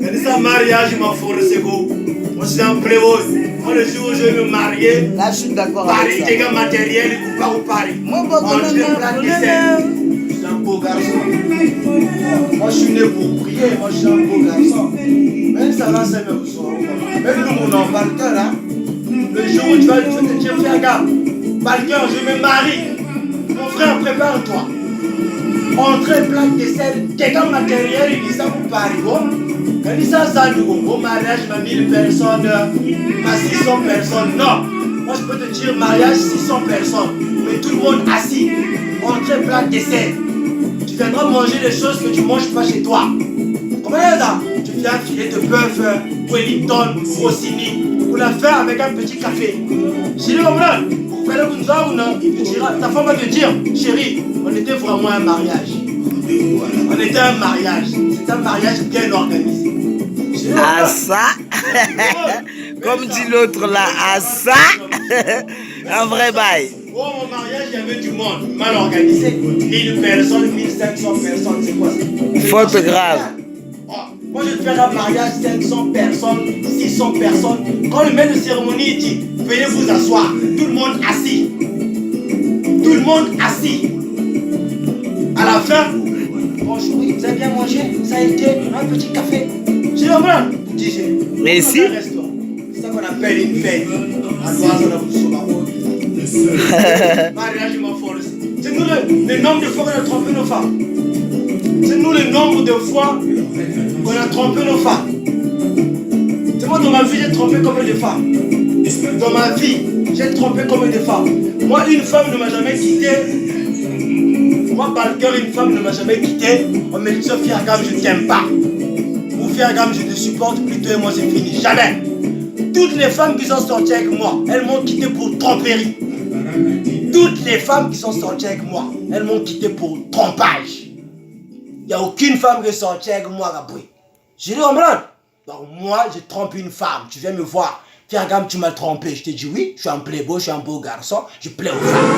C'est ça, mariage, je m'en force. Moi, je suis un playboy. Moi, le jour où je vais me marier, Là, je suis d'accord Paris, avec ça. dégâts matériels, pas au Paris. Moi, Entre plat de sel. Je suis un beau garçon. Moi, je suis né pour prier. Moi, je suis un beau garçon. Même ça va, c'est même soir. Même nous, on en parle là. Le jour où tu vas te dire, fais gaffe. Balcœur, je me marie. Mon frère, prépare-toi. Entrer plat de sel, dégâts matériels, il dit ça pour Paris. Quand il dit ça, au mariage, ma 1000 personnes, ma 600 personnes. Non. Moi, je peux te dire mariage 600 personnes. Mais tout le monde assis. Entrée, plat, dessert. Tu viendras manger des choses que tu ne manges pas chez toi. Comment est ça? Tu viens filer de bœuf, Wellington, Rossini. Pour la faire avec un petit café. Chérie, pour faire le bonsoir ou non? Ta femme va te dire, chérie, on était vraiment un mariage. On était un mariage. C'est un mariage bien organisé. À ça, comme dit l'autre là, à ça, un vrai bail. Oh, mon mariage, il y avait du monde, mal organisé. 1000 personnes, 1500 personnes, c'est quoi ça? Faute grave. Oh, moi, je vais faire un mariage, 500 personnes, 600 personnes. Quand le maître de cérémonie dit, venez vous asseoir, tout le monde assis. Tout le monde assis. À la fin, bonjour, vous avez bien mangé? Ça a été un petit café. J'ai vraiment dit, mais si. C'est ça qu'on appelle une fête. À mariage, ma force. C'est nous le nombre de fois qu'on a trompé nos femmes. C'est nous le nombre de fois qu'on a trompé nos femmes. C'est moi dans ma vie j'ai trompé combien de femmes. Dans ma vie j'ai trompé combien de femmes. Moi une femme ne m'a jamais quitté. Moi par le cœur une femme ne m'a jamais quitté. On me dit Sophia Gam je ne t'aime pas. Ou Sophia Gam je te supporte plutôt et moi c'est fini. Jamais. Toutes les femmes qui sont sorties avec moi, elles m'ont quitté pour tromperie. Toutes les femmes qui sont sorties avec moi, elles m'ont quitté pour trompage. Il n'y a aucune femme qui est sortie avec moi, Gabriel. J'ai dit, donc moi, je trompe une femme. Tu viens me voir. Fergam, tu m'as trompé. Je te dis oui, je suis un playboy, je suis un beau garçon. Je plais aux femmes.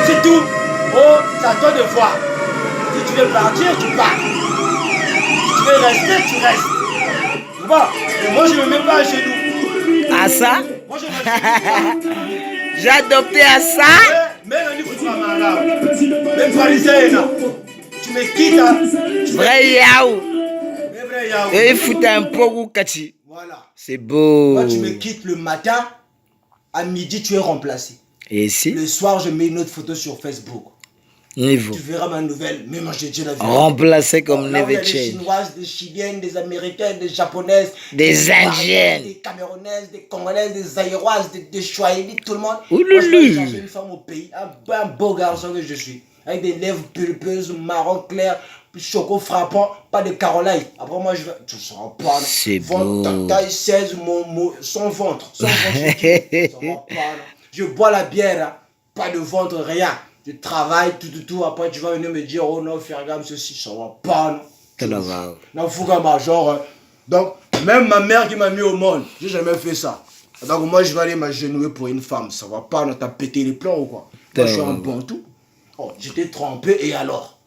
C'est tout. Oh, c'est à toi de voir. Si tu veux partir, tu pars. Si tu veux rester, tu restes. Tu vois? Et moi, je ne me mets pas à genoux. À ça? Moi, je ne me mets j'ai adopté à ça. Mais parisien, tu me quittes. Hein. Vrai yaou. Et il fout un pogo kati. Voilà. C'est beau. Moi, tu me quittes le matin, à midi, tu es remplacé. Et si? Le soir, je mets une autre photo sur Facebook. Niveau. Tu verras ma nouvelle, mais moi je te dis la vérité. Remplacé comme Never Never Change. Des Chinoises, des Chiliennes, des Américaines, des Japonaises, des Indiennes, des Camerounaises, des Congolaises, des Zaïroises, des Chouaïlis, tout le monde. Ouloulou. Moi, je peux chercher une femme au pays, un beau garçon que je suis, avec des lèvres pulpeuses, marron clair, choco frappant, pas de Caroline. Après moi je vais, tu seras pas. C'est beau. Taille 16, son ventre, ça va pas. Je bois la bière, hein. Pas de ventre, rien. Je travaille, tout. Après, tu vas venir me dire, oh non, Fergam, ceci, ça va pas, non. Non, Fougama, genre. Donc, même ma mère qui m'a mis au monde, j'ai jamais fait ça. Donc, moi, je vais aller m'agenouiller pour une femme. Ça va pas, non, t'as pété les plans ou quoi? Moi, je suis un bon tout. Oh, j'étais trompé, et alors?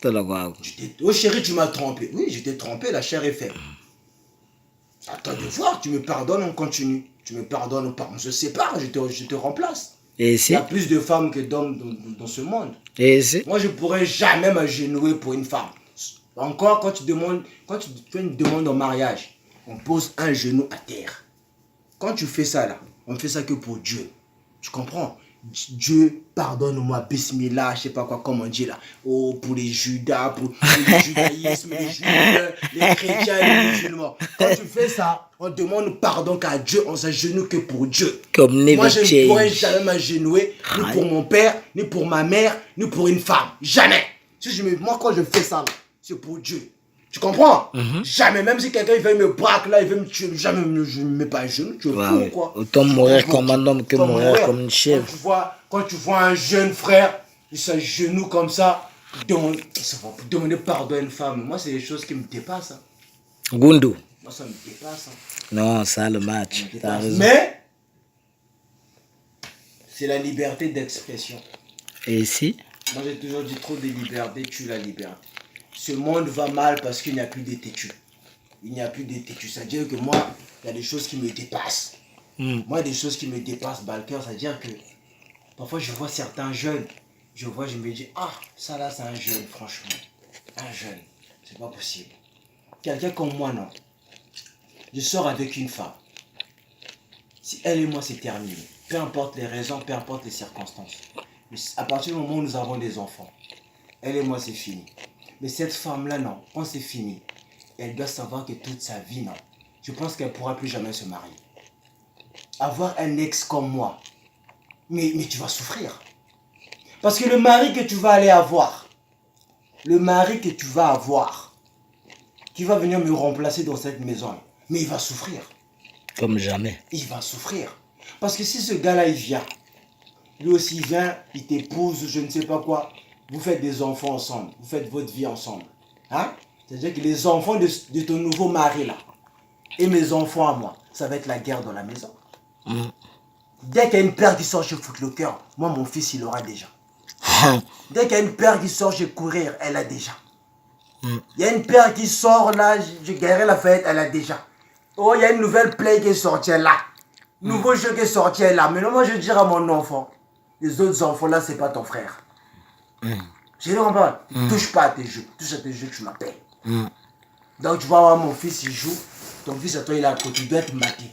Oh, chérie, tu m'as trompé. Oui, j'étais trompé, la chair est faible. Attends de voir, tu me pardonnes, on continue. Tu me pardonnes, on se sépare, je te remplace. Et si? Il y a plus de femmes que d'hommes dans ce monde. Et si? Moi, je ne pourrais jamais m'agenouiller pour une femme. Encore, quand tu fais une demande en mariage, on pose un genou à terre. Quand tu fais ça, là, on ne fait ça que pour Dieu. Tu comprends? Dieu, pardonne-moi, bismillah, je sais pas quoi, comme on dit là. Oh, pour les Judas, pour le judaïsme, les juifs, les chrétiens, les musulmans. Quand tu fais ça, on demande pardon qu'à Dieu, on s'agenouille que pour Dieu. Comme moi, je ne pourrais jamais m'agenouiller, ni pour mon père, ni pour ma mère, ni pour une femme. Jamais. Moi, quand je fais ça, c'est pour Dieu. Tu comprends? Jamais, même si quelqu'un veut me braquer là, il veut me tuer, jamais je ne me mets pas à genoux, tu es fou quoi? Autant mourir comme un homme que mourir comme une chèvre. Quand tu vois un jeune frère, il s'agenouille comme ça, pour demander pardon à une femme, moi c'est des choses qui me dépassent. Hein. Gundu. Moi ça me dépasse. Hein. Non, ça le match, t'as raison. Mais, c'est la liberté d'expression. Et si? Moi j'ai toujours dit trop de liberté tue la liberté. Ce monde va mal parce qu'il n'y a plus de têtus. il n'y a plus d'éthique. C'est-à-dire que moi, il y a des choses qui me dépassent. Moi, des choses qui me dépassent, Balker, c'est-à-dire que parfois je vois certains jeunes, je me dis, ah, ça là, c'est un jeune, franchement. Un jeune, c'est pas possible. Quelqu'un comme moi, non. Je sors avec une femme. Si elle et moi, c'est terminé. Peu importe les raisons, peu importe les circonstances. Mais à partir du moment où nous avons des enfants, elle et moi, c'est fini. Mais cette femme-là, non, quand c'est fini, elle doit savoir que toute sa vie, non. Je pense qu'elle ne pourra plus jamais se marier. Avoir un ex comme moi, mais tu vas souffrir. Parce que le mari que tu vas aller avoir, le mari que tu vas avoir, qui va venir me remplacer dans cette maison, mais il va souffrir. Comme jamais. Il va souffrir. Parce que si ce gars-là, il vient, lui aussi il vient, il t'épouse, je ne sais pas quoi, vous faites des enfants ensemble, vous faites votre vie ensemble. Hein? C'est-à-dire que les enfants de ton nouveau mari là, et mes enfants à moi, ça va être la guerre dans la maison. Dès qu'il y a une paire qui sort chez Footlocker, moi mon fils il aura déjà. Dès qu'il y a une paire qui sort chez Courir, elle a déjà. Il y a une paire qui sort là, je gagnerai la fête, elle a déjà. Oh, il y a une nouvelle play qui est sortie là. Nouveau jeu qui est sorti là. Mais non, moi je dirais à mon enfant, les autres enfants là, c'est pas ton frère. Je dis, touche pas à tes jeux, touche à tes jeux que tu m'appelles. Donc tu vas voir mon fils, il joue. Ton fils à toi, il est à côté, il doit être maté.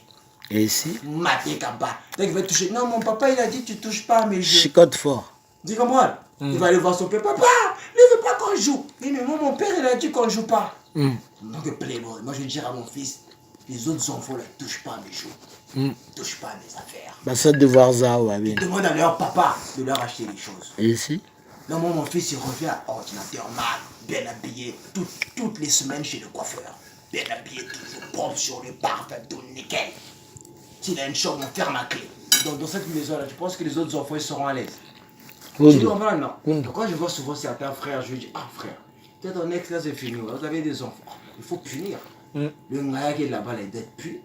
Et ici? Maté Kaba. Donc il va toucher. Non, mon papa, il a dit, tu touches pas à mes jeux. Chicote fort. Dis comme moi. Il va aller voir son père. Papa, il veut pas qu'on joue. Il dit, mais moi, mon père, il a dit qu'on joue pas. Donc playboy. Moi, je vais dire à mon fils, les autres enfants, ne touchent pas à mes jeux. Ne touchent pas à mes affaires. Bah, ça de voir ça, ouais. Demande à leur papa de leur acheter les choses. Et ici? Non, moi, mon fils, il revient à ordinateur mal, bien habillé, toutes les semaines chez le coiffeur. Bien habillé, toujours propre sur le parfum, tout nickel. S'il a une chambre, on ferme la clé. Donc, dans cette maison-là, tu penses que les autres enfants, ils seront à l'aise? Je dis, non. Donc, quand je vois souvent certains frères, je dis, ah frère, peut-être ton ex là, c'est fini, vous avez des enfants. Il faut punir. Le maya qui est là-bas, il doit être puni.